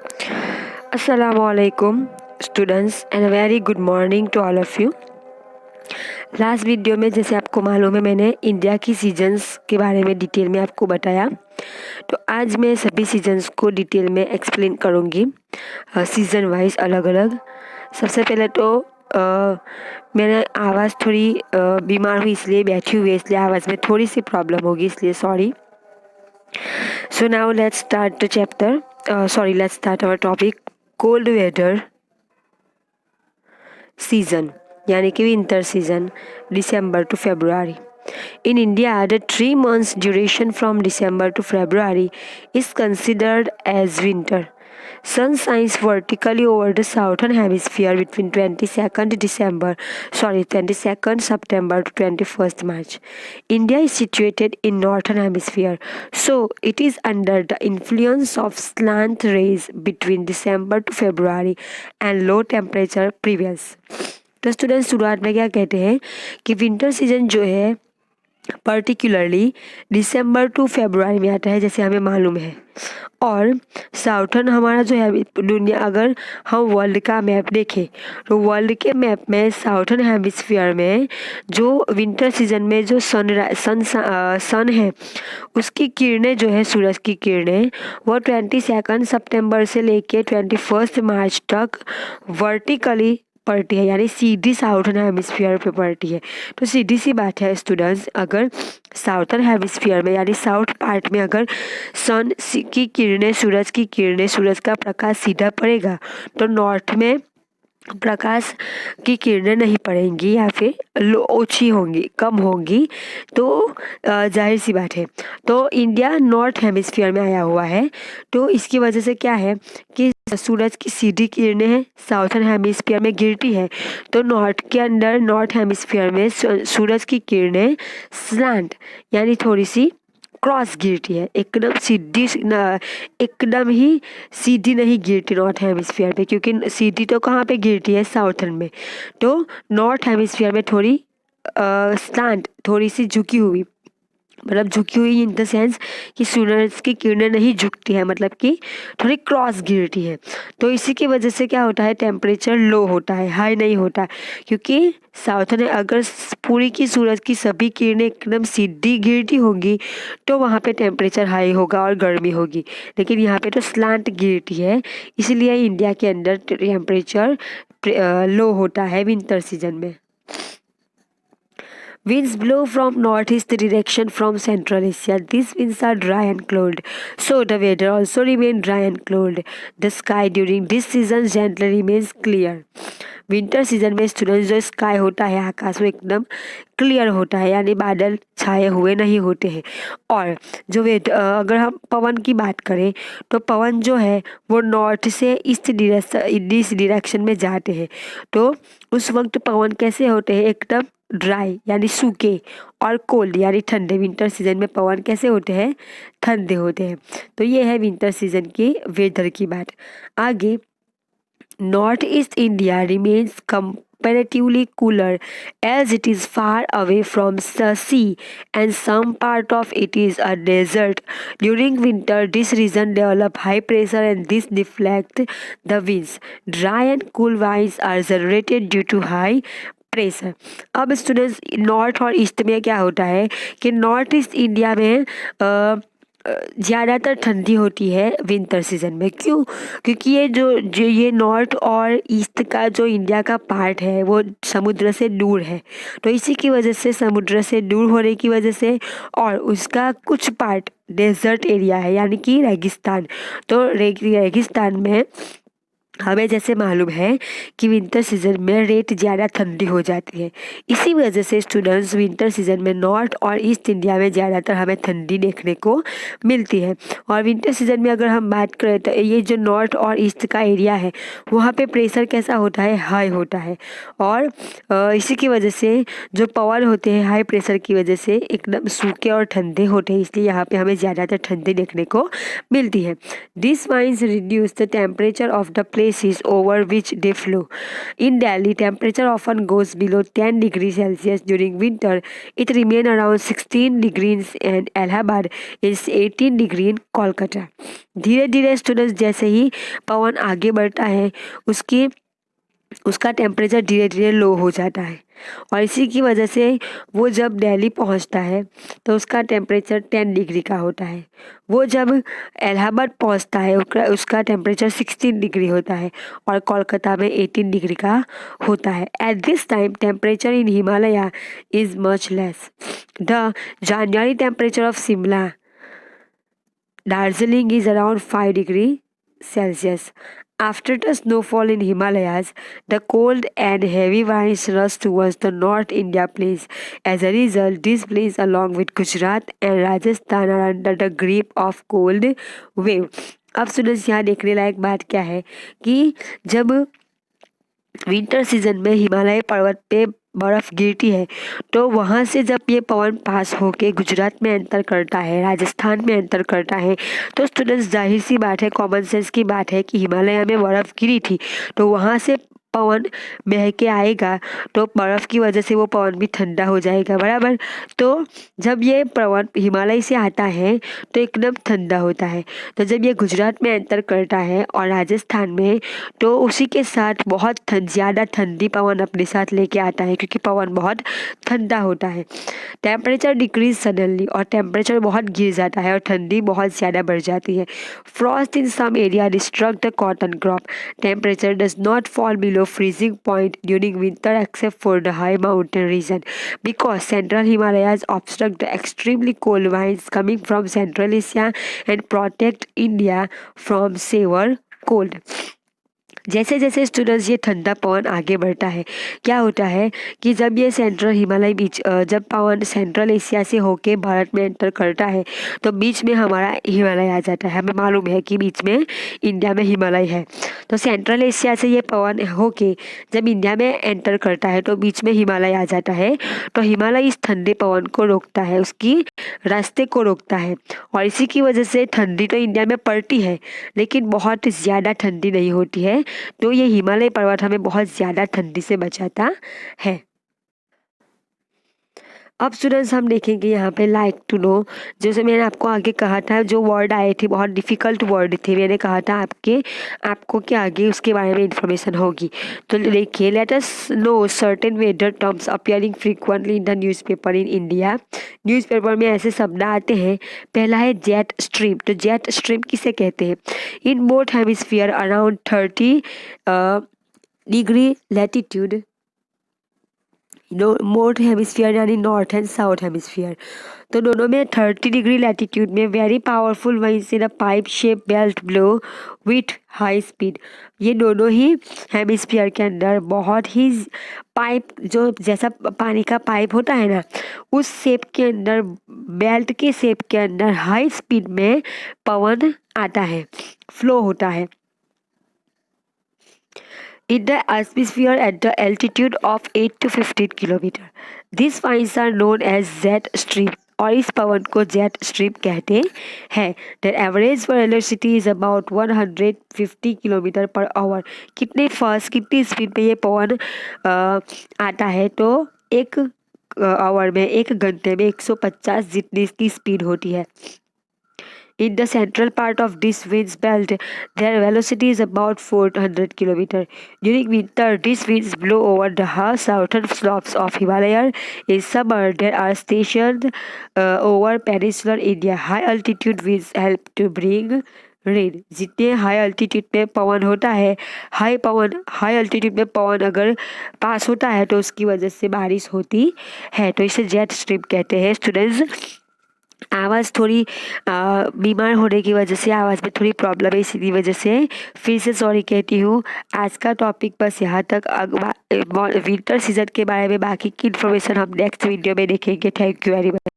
Assalamualaikum students and very good morning to all of you. Last video में जैसे आपको मालूम है मैंने इंडिया की सीजन्स के बारे में डिटेल में आपको बताया, तो आज मैं सभी सीजन्स को डिटेल में एक्सप्लेन करूँगी सीज़न वाइज अलग अलग। सबसे पहले तो मेरा आवाज़ थोड़ी बीमार हुई इसलिए बैठी हुई है, इसलिए आवाज़ में थोड़ी सी प्रॉब्लम होगी, इसलिए sorry. So now let's start the chapter. Let's start our topic. Cold weather season, यानी कि winter season, December to February. In India, the 3 months duration from December to February is considered as winter. Sun shines vertically over the southern hemisphere between 22nd September to 21st March. India is situated in northern hemisphere, so it is under the influence of slant rays between December to February and low temperature prevails. तो student शुरुआत में क्या कहते हैं कि winter season जो है particularly December two फरवरी में आता है, जैसे हमें मालूम है। और साउथर्न हमारा जो है दुनिया, अगर हम वर्ल्ड का मैप देखें तो वर्ल्ड के मैप में साउथर्न हेमिस्फीयर में जो विंटर सीजन में जो सन है उसकी किरणें जो है, सूरज की किरणें, वो 22 सितंबर से लेके 21 मार्च तक वर्टिकली पड़ती है, यानी सीधी साउथर्न हेमिस्फीयर पे पड़ती है। तो सीधी सी बात है स्टूडेंट्स, अगर साउथर्न हेमिस्फीयर में यानी साउथ पार्ट में अगर सन की किरणें, सूरज का प्रकाश सीधा पड़ेगा तो नॉर्थ में प्रकाश की किरणें नहीं पड़ेंगी या फिर ओछी होंगी, कम होंगी। तो जाहिर सी बात है, तो इंडिया नॉर्थ हेमिस्फीयर में आया हुआ है, तो इसकी वजह से क्या है कि सूरज की सीधी किरणें हैं साउथर्न हेमिस्फीयर में गिरती है, तो नॉर्थ हेमिस्फीयर में सूरज की किरणें स्लैंट यानी थोड़ी सी क्रॉस गिरती है, एकदम ही सीधी नहीं गिरती नॉर्थ हेमिस्फीयर पे, क्योंकि सीधी तो कहाँ पे गिरती है, साउथर्न में। तो नॉर्थ हेमिस्फीयर में थोड़ी स्लैंट, थोड़ी सी झुकी हुई, मतलब झुकी हुई इन द सेंस कि सूरज की किरणें नहीं झुकती है, मतलब कि थोड़ी क्रॉस गिरती है। तो इसी की वजह से क्या होता है, टेम्परेचर लो होता है, हाई नहीं होता, क्योंकि साउथर्न अगर पूरी की सूरज की सभी किरणें एकदम सीधी गिरती होंगी तो वहाँ पे टेम्परेचर हाई होगा और गर्मी होगी, लेकिन यहाँ पे तो स्लांट गिरती है, इसलिए इंडिया के अंदर टेम्परेचर लो होता है विंटर सीजन में। Winds blow from northeast direction from Central Asia. These winds are dry and cold, so the weather also remains dry and cold. The sky during this season generally remains clear. Winter season में students जो sky होता है, आकाश, वो एकदम clear होता है, यानी बादल छाए हुए नहीं होते हैं। और जो अगर हम पवन की बात करें तो पवन जो है वो नॉर्थ से ईस्ट डायरेक्शन में जाते हैं, तो उस वक्त पवन कैसे होते हैं, एकदम ड्राई यानी सूखे, और कोल्ड यानी ठंडे। विंटर सीजन में पवन कैसे होते हैं, ठंडे होते हैं। तो ये है विंटर सीजन की वेदर की बात। आगे, north east India remains comparatively cooler as it is far away from the sea and some part of it is a desert. During winter, this region develop high pressure and this deflect the winds. Dry and cool winds are generated due to high pressure. अब students north और east में क्या होता है कि north east India में ज़्यादातर ठंडी होती है विंटर सीजन में। क्यों? क्योंकि ये नॉर्थ और ईस्ट का जो इंडिया का पार्ट है वो समुद्र से दूर है, तो इसी की वजह से, समुद्र से दूर होने की वजह से, और उसका कुछ पार्ट डेजर्ट एरिया है यानी कि रेगिस्तान। तो रेगिस्तान में हमें जैसे मालूम है कि विंटर सीजन में रेत ज़्यादा ठंडी हो जाती है, इसी वजह से स्टूडेंट्स विंटर सीजन में नॉर्थ और ईस्ट इंडिया में ज़्यादातर हमें ठंडी देखने को मिलती है। और विंटर सीजन में अगर हम बात करें तो ये जो नॉर्थ और ईस्ट का एरिया है वहाँ पे प्रेशर कैसा होता है, हाई होता है, और इसी की वजह से जो पवन होते हैं हाई प्रेशर की वजह से एकदम सूखे और ठंडे होते हैं, इसलिए यहाँ पे हमें ज़्यादातर ठंडी देखने को मिलती है। This winds reduce the temperature of the place basis over which they flow. In Delhi, temperature often goes below 10 degrees Celsius during winter. It remains around 16 degrees in Allahabad, is 18 degree in Kolkata. धीरे धीरे students जैसे ही पवन आगे बढ़ता है उसका temperature धीरे धीरे लो हो जाता है और इसी की वजह से वो जब दिल्ली पहुंचता है तो उसका टेम्परेचर 10 डिग्री का होता है. वो जब इलाहाबाद पहुंचता है उसका टेम्परेचर 16 डिग्री होता है और कोलकाता में 18 डिग्री का होता है. At this time temperature in Himalaya is much less. The January temperature of Simla, Darjeeling is around 5 degrees Celsius. After the snowfall in Himalayas, the cold and heavy winds rush towards the North India plains. As a result, these plains along with Gujarat and Rajasthan are under the grip of cold wave. अब students यहाँ देखने लायक बात क्या है कि जब winter season में हिमालय पर्वत पे बर्फ गिरती है तो वहाँ से जब ये पवन पास होके गुजरात में एंटर करता है, राजस्थान में एंटर करता है, तो स्टूडेंट्स जाहिर सी बात है, कॉमन सेंस की बात है कि हिमालय में बर्फ़ गिरी थी तो वहाँ से पवन बह के आएगा तो बर्फ़ की वजह से वो पवन भी ठंडा हो जाएगा, बराबर. तो जब ये पवन हिमालय से आता है तो एकदम ठंडा होता है. तो जब ये गुजरात में एंटर करता है और राजस्थान में तो उसी के साथ बहुत ज़्यादा ठंडी पवन अपने साथ लेके आता है क्योंकि पवन बहुत ठंडा होता है. टेम्परेचर डिक्रीज सडनली और टेम्परेचर बहुत गिर जाता है और ठंडी बहुत ज़्यादा बढ़ जाती है. Frost in some area destruct the cotton crop. Temperature does not fall below freezing point during winter except for the high mountain region because central Himalayas obstruct the extremely cold winds coming from Central Asia and protect India from severe cold. जैसे जैसे students ये ठंडा पवन आगे बढ़ता है क्या होता है कि जब ये सेंट्रल हिमालय बीच जब पवन सेंट्रल एशिया से होके भारत में एंटर करता है तो बीच में हमारा हिमालय आ जाता है. हमें मालूम है कि बीच में इंडिया में हिमालय है. तो सेंट्रल एशिया से ये पवन होके जब इंडिया में एंटर करता है तो बीच में हिमालय आ जाता है. तो हिमालय इस ठंडे पवन को रोकता है, उसकी रास्ते को रोकता है और इसी की वजह से ठंडी तो इंडिया में पड़ती है लेकिन बहुत ज़्यादा ठंडी नहीं होती है. तो ये हिमालय पर्वत हमें बहुत ज़्यादा ठंडी से बचाता है. अब स्टूडेंट्स हम देखेंगे यहाँ पे लाइक टू नो, जैसे मैंने आपको आगे कहा था जो वर्ड आए थे बहुत डिफ़िकल्ट वर्ड थे, मैंने कहा था आपको कि आगे उसके बारे में इंफॉर्मेशन होगी. तो देखिए, let us know certain weather terms appearing frequently in the newspaper in India. Newspaper में ऐसे शब्द आते हैं. पहला है जेट स्ट्रीम. तो जेट स्ट्रीम किसे कहते हैं? In both hemisphere around 30 degree latitude, north hemisphere यानी नॉर्थ एंड साउथ हेमिस्फीयर. तो दोनों में 30 डिग्री लैटिट्यूड में very powerful winds in a pipe shape belt blow with high speed. ये दोनों ही हेमिस्फीयर के अंदर बहुत ही पाइप, जो जैसा पानी का पाइप होता है ना, उस शेप के अंदर, बेल्ट के शेप के अंदर हाई स्पीड में पवन आता है, फ्लो होता है. In the atmosphere at the altitude of 8 to 15 kilometre. These winds are known as jet stream और इस पवन को जेट स्ट्रीम कहते हैं. The average velocity is about 150 kilometre per hour. कितनी स्पीड पे ये पवन आता है? तो एक आवर में, एक घंटे में 150 जितनी इसकी स्पीड होती है. In the central part of this winds belt, their velocity is about 400 km. During winter, these winds blow over the southern slopes of Himalaya. In summer, they are stationed over peninsular India. High altitude winds help to bring rain. जितने high altitude में पवन होता है, high altitude में पवन अगर पास होता है तो उसकी वजह से बारिश होती है. तो इसे जेट स्ट्रीम कहते हैं. स्टूडेंट्स, आवाज़ थोड़ी बीमार होने की वजह से आवाज़ में थोड़ी प्रॉब्लम है, इसी वजह से फिर से सॉरी कहती हूँ. आज का टॉपिक बस यहाँ तक. विंटर सीजन के बारे में बाकी की इन्फॉर्मेशन हम नेक्स्ट वीडियो में देखेंगे. Thank you very much.